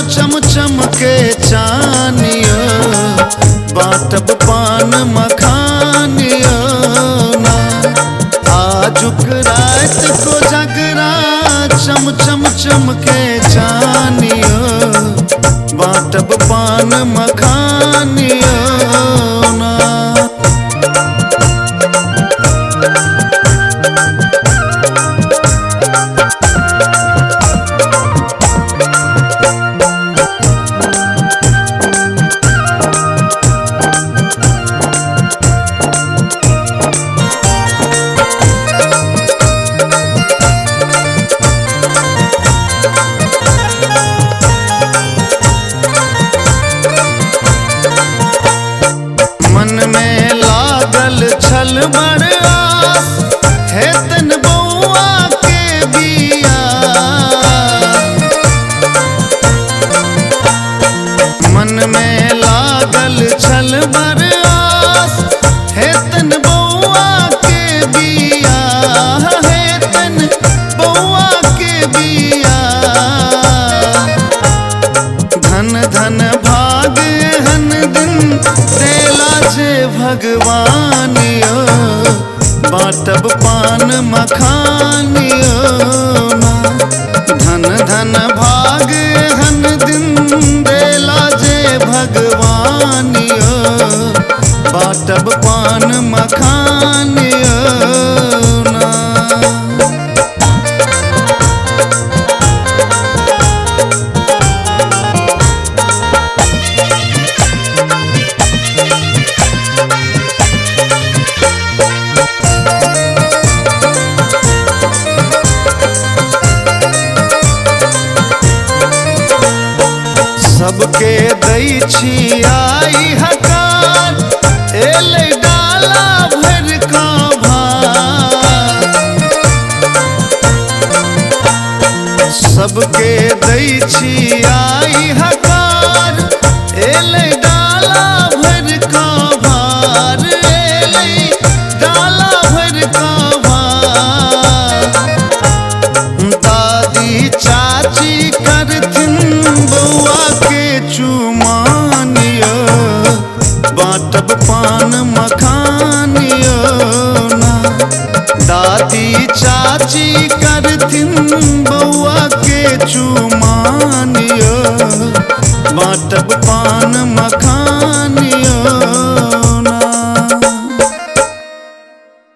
चम चमके चानियो, बाटब पान मखानियो ना। आजुक रात को जगरा चम चम चमके चानियो, बाटब पान मखानियो ना। मन में लागल छल बड़ आस, हे तन बउआ के बिया। मन में लागल छल बड़ आस, हे तन बउआ के बिया, हे तन बउआ के बिया। धन धन भाग हन दिन देला जे भगवानियो, बाटब पान मखानियो ना। धन धन भाग हन दिन देला जे भगवानियो, बाटब पान मखानियो ना। सबके दै छियाई हकार, एले डाला भर का भार। सबके दै छियाई हकार, एले डाला भर का भार, एले डाला भर का भार। दादी चाची करथिन बउआ के चुमानियो, बाटब पान मखानियो ना। दादी चाची करथिन बउआ के चुमानियो, बाटब पान मखानियो।